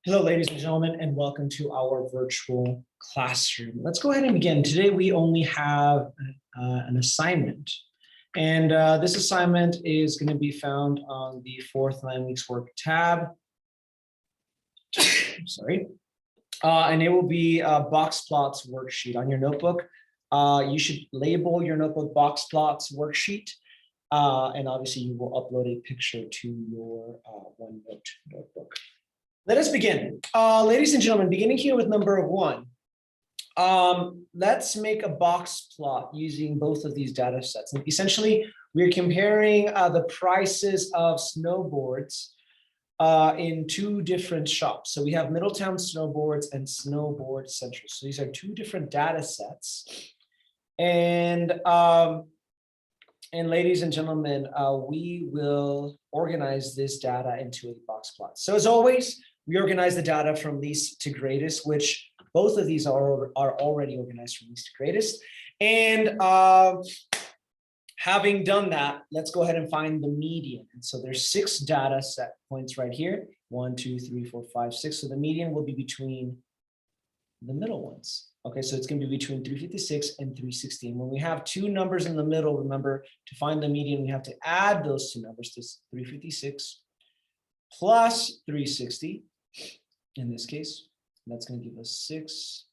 Hello, ladies and gentlemen, and welcome to our virtual classroom. Let's go ahead and begin. Today, we only have an assignment. And this assignment is going to be found on the 4th 9 weeks work tab. Sorry. And it will be Boxplot's worksheet on your notebook. You should label your notebook Boxplot's worksheet. And obviously, you will upload a picture to your OneNote notebook. Let us begin. Ladies and gentlemen, beginning here with number 1. Let's make a box plot using both of these data sets. And essentially, we're comparing the prices of snowboards in 2 different shops. So we have Middletown Snowboards and Snowboard Central. So these are 2 different data sets. And ladies and gentlemen, we will organize this data into a box plot. So as always, we organize the data from least to greatest, which both of these are already organized from least to greatest. And having done that, let's go ahead and find the median. And so there's 6 data set points right here. 1, 2, 3, 4, 5, 6. So the median will be between the middle ones. Okay, so it's going to be between 356 and 316. When we have 2 numbers in the middle, remember, to find the median, we have to add those 2 numbers to 356 plus 360 in this case. That's going to give us 6,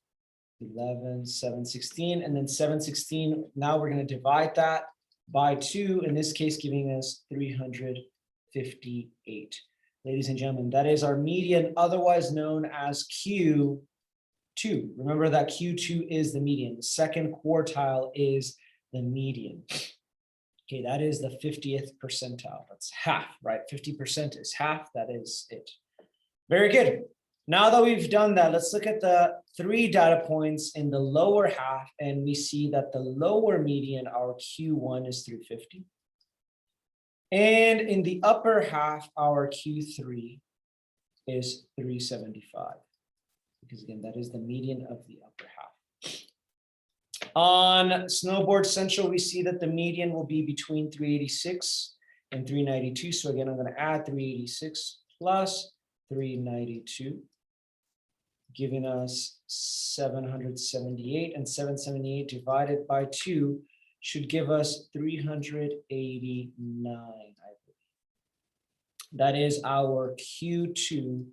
11, 716, and then 716. Now we're going to divide that by 2, in this case, giving us 358. Ladies and gentlemen, that is our median, otherwise known as Q2. Remember that Q2 is the median. The second quartile is the median. Okay, that is the 50th percentile. That's half, right? 50% is half. That is it. Very good. Now that we've done that, let's look at the 3 data points in the lower half, and we see that the lower median, our Q1, is 350. And in the upper half, our Q3 is 375. Because again, that is the median of the upper half. On Snowboard Central, we see that the median will be between 386 and 392. So again, I'm going to add 386 plus 392, giving us 778, and 778 divided by 2 should give us 389, I believe. That is our Q2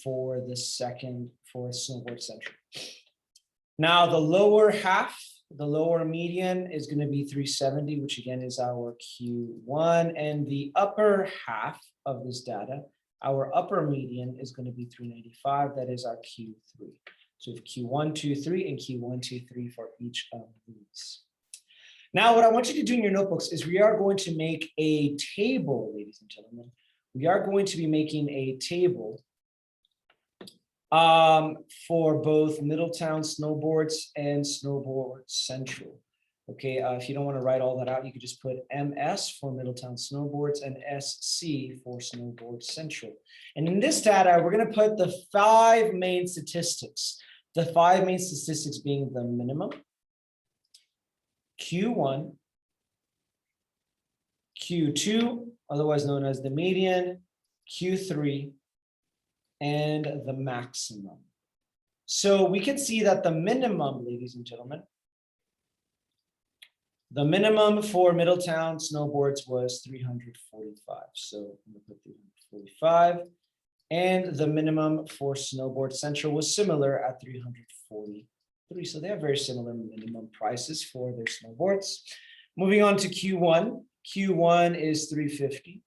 for Snowboard Central. Now the lower half, the lower median is going to be 370, which again is our Q1, and the upper half of this data, our upper median is going to be 395. That is our Q3. So we have Q1, 2, 3, and Q1, 2, 3 for each of these. Now, what I want you to do in your notebooks is we are going to make a table, ladies and gentlemen. We are going to be making a table for both Middletown Snowboards and Snowboard Central. Okay, if you don't want to write all that out, you could just put MS for Middletown Snowboards and SC for Snowboard Central. And in this data, we're going to put the 5 main statistics. The 5 main statistics being the minimum, Q1, Q2, otherwise known as the median, Q3, and the maximum. So we can see that the minimum, ladies and gentlemen, the minimum for Middletown Snowboards was 345. So I'm going to put 345. And the minimum for Snowboard Central was similar at 343. So they have very similar minimum prices for their snowboards. Moving on to Q1. Q1 is 350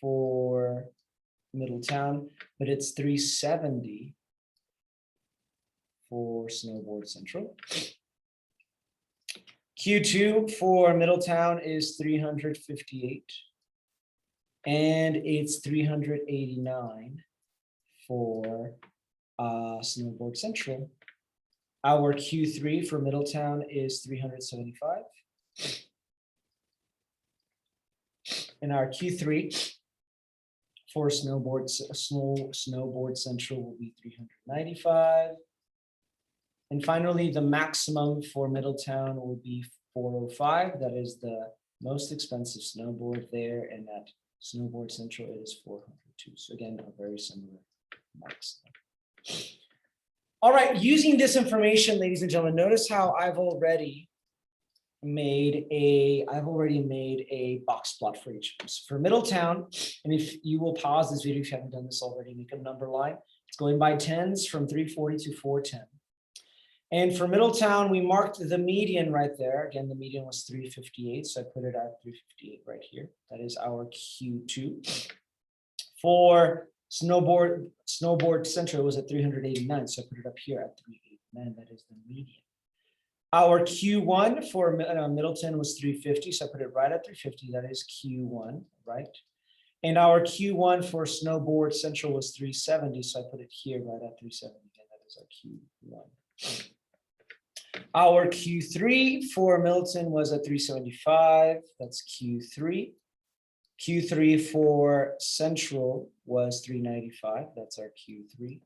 for Middletown, but it's 370 for Snowboard Central. Q2 for Middletown is 358, and it's 389 for Snowboard Central. Our Q3 for Middletown is 375, and our Q3 for Snowboard Central will be 395. And finally, the maximum for Middletown will be 405. That is the most expensive snowboard there, and at Snowboard Central is 402. So again, a very similar max. All right, using this information, ladies and gentlemen, notice how I've already made a box plot for each of them. So for Middletown, and if you will pause this video if you haven't done this already, make a number line. It's going by tens from 340 to 410. And for Middletown, we marked the median right there. Again, the median was 358, so I put it at 358 right here. That is our Q2. For Snowboard Central, it was at 389, so I put it up here at 389. That is the median. Our Q1 for Middleton was 350, so I put it right at 350. That is Q1, right? And our Q1 for Snowboard Central was 370, so I put it here right at 370. Again, that is our Q1. Our Q3 for Middleton was at 375. That's Q3. Q3 for Central was 395. That's our Q3.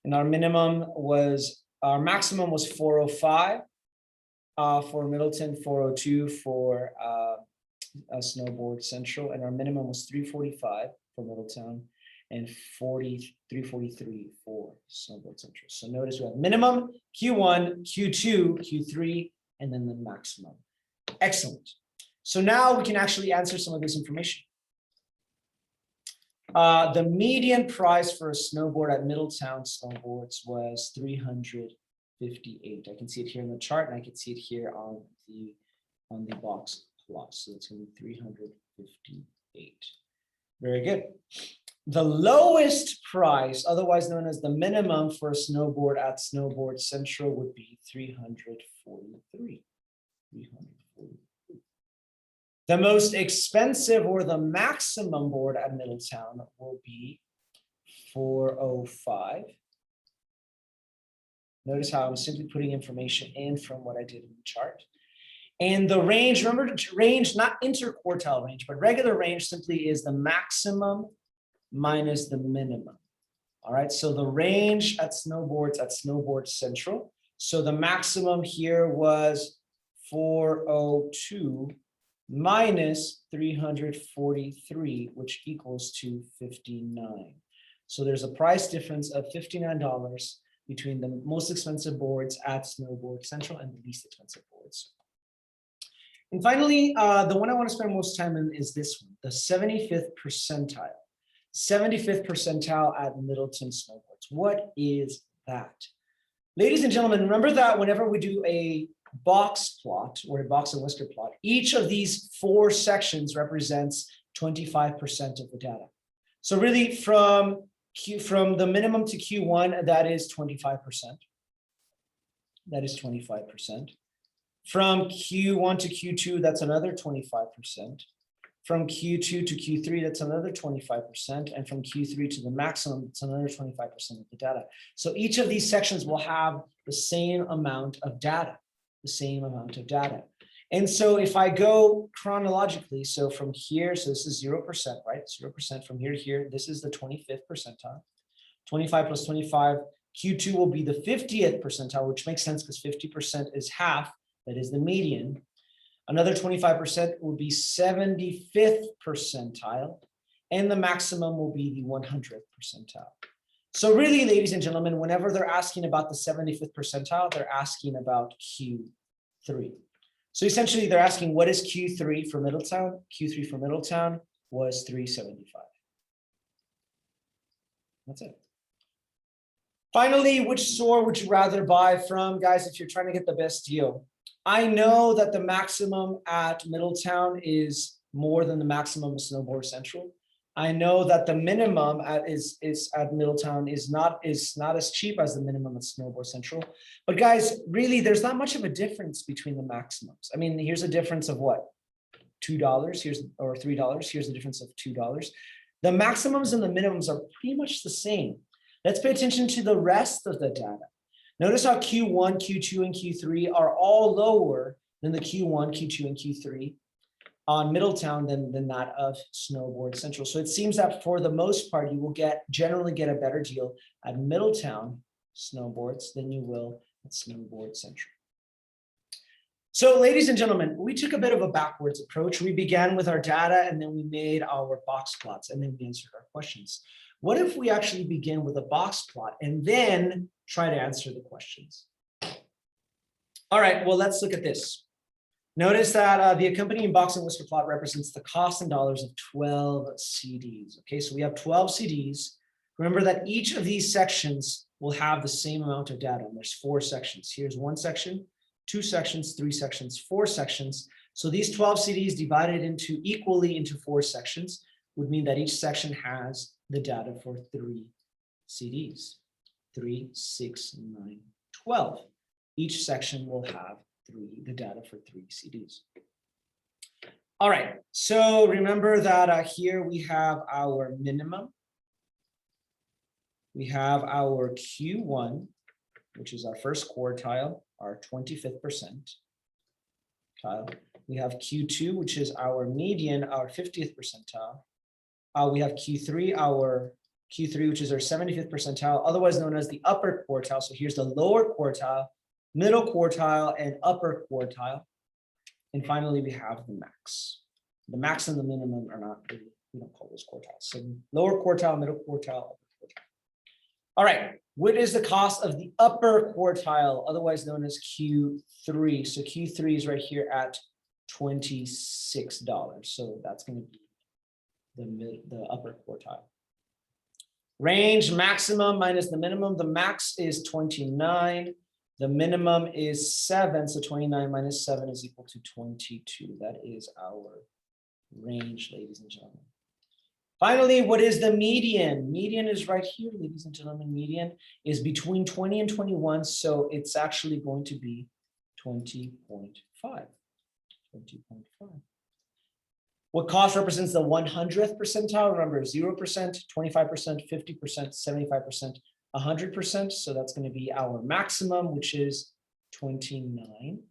And our maximum was 405 for Middleton, 402 for Snowboard Central, and our minimum was 345 for Middletown and 343 for Snowboard Central. So notice we have minimum, Q1, Q2, Q3, and then the maximum. Excellent. So now we can actually answer some of this information. The median price for a snowboard at Middletown Snowboards was $358. I can see it here in the chart, and I can see it here on the box plot. So it's going to be 358. Very good. The lowest price, otherwise known as the minimum for a snowboard at Snowboard Central, would be 343. The most expensive or the maximum board at Middletown will be 405. Notice how I'm simply putting information in from what I did in the chart. And the range, remember, range, not interquartile range, but regular range simply is the maximum minus the minimum. All right, so the range at snowboards at Snowboard Central. So the maximum here was 402 minus 343, which equals to 59. So there's a price difference of $59 between the most expensive boards at Snowboard Central and the least expensive boards. And finally, the one I want to spend most time in is this one, the 75th percentile. 75th percentile at Middleton Snowboards. What is that? Ladies and gentlemen, remember that whenever we do a box plot or a box and whisker plot, each of these 4 sections represents 25% of the data. So really from the minimum to Q1, that is 25%. That is 25%. From Q1 to Q2, that's another 25%. From Q2 to Q3, that's another 25%. And from Q3 to the maximum, it's another 25% of the data. So each of these sections will have the same amount of data, And so if I go chronologically, so from here, so this is 0%, right? 0% from here to here, this is the 25th percentile. 25 plus 25, Q2 will be the 50th percentile, which makes sense because 50% is half, that is the median. Another 25% will be 75th percentile, and the maximum will be the 100th percentile. So really, ladies and gentlemen, whenever they're asking about the 75th percentile, they're asking about Q3. So essentially, they're asking what is Q3 for Middletown? Q3 for Middletown was 375. That's it. Finally, which store would you rather buy from? Guys, if you're trying to get the best deal, I know that the maximum at Middletown is more than the maximum of Snowboard Central. I know that the minimum at Middletown is not as cheap as the minimum at Snowboard Central. But guys, really, there's not much of a difference between the maximums. I mean, here's a difference of what? $2 or $3. Here's the difference of $2. The maximums and the minimums are pretty much the same. Let's pay attention to the rest of the data. Notice how Q1, Q2, and Q3 are all lower than the Q1, Q2, and Q3 on Middletown than that of Snowboard Central. So it seems that for the most part, you will generally get a better deal at Middletown Snowboards than you will at Snowboard Central. So ladies and gentlemen, we took a bit of a backwards approach. We began with our data and then we made our box plots and then we answered our questions. What if we actually begin with a box plot and then try to answer the questions? All right, well, let's look at this. Notice that the accompanying box and whisker plot represents the cost in dollars of 12 CDs. Okay, so we have 12 CDs. Remember that each of these sections will have the same amount of data. And there's 4 sections. Here's 1 section, 2 sections, 3 sections, 4 sections. So these 12 CDs divided equally into 4 sections would mean that each section has the data for 3 CDs. 3, 6, 9, 12. Each section will have the data for 3 CDs. All right, so remember that here we have our minimum. We have our Q1, which is our first quartile, our 25th percentile. We have Q2, which is our median, our 50th percentile. We have Q3, which is our 75th percentile, otherwise known as the upper quartile. So here's the lower quartile, middle quartile, and upper quartile. And finally, we have the max. The max and the minimum are not really, we don't call those quartiles. So lower quartile, middle quartile, upper quartile. All right, what is the cost of the upper quartile, otherwise known as Q3? So Q3 is right here at $26. So that's going to be the upper quartile. Range maximum minus the minimum. The max is 29. The minimum is 7. So 29 minus 7 is equal to 22. That is our range, ladies and gentlemen. Finally, what is the median? Median is right here, ladies and gentlemen. Median is between 20 and 21. So it's actually going to be 20.5. 20.5. What cost represents the 100th percentile? Remember, 0%, 25%, 50%, 75%, 100%. So that's going to be our maximum, which is 29.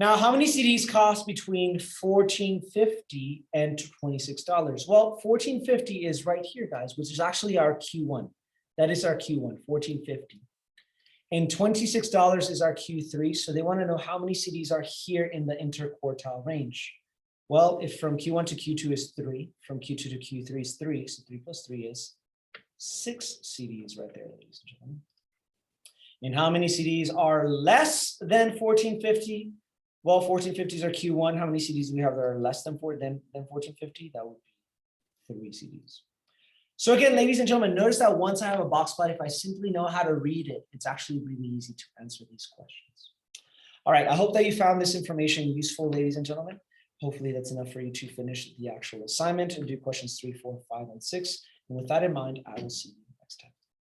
Now, how many CDs cost between $14.50 and $26? Well, $14.50 is right here, guys, which is actually our Q1. That is our Q1, $14.50. And $26 is our Q3. So they want to know how many CDs are here in the interquartile range. Well, if from Q1 to Q2 is 3, from Q2 to Q3 is 3, so 3 plus 3 is 6 CDs right there, ladies and gentlemen. And how many CDs are less than $14.50? Well, $14.50s are Q1. How many CDs do we have that are less than $14.50? That would be 3 CDs. So again, ladies and gentlemen, notice that once I have a box plot, if I simply know how to read it, it's actually really easy to answer these questions. All right, I hope that you found this information useful, ladies and gentlemen. Hopefully that's enough for you to finish the actual assignment and do questions 3, 4, 5, and 6. And with that in mind, I will see you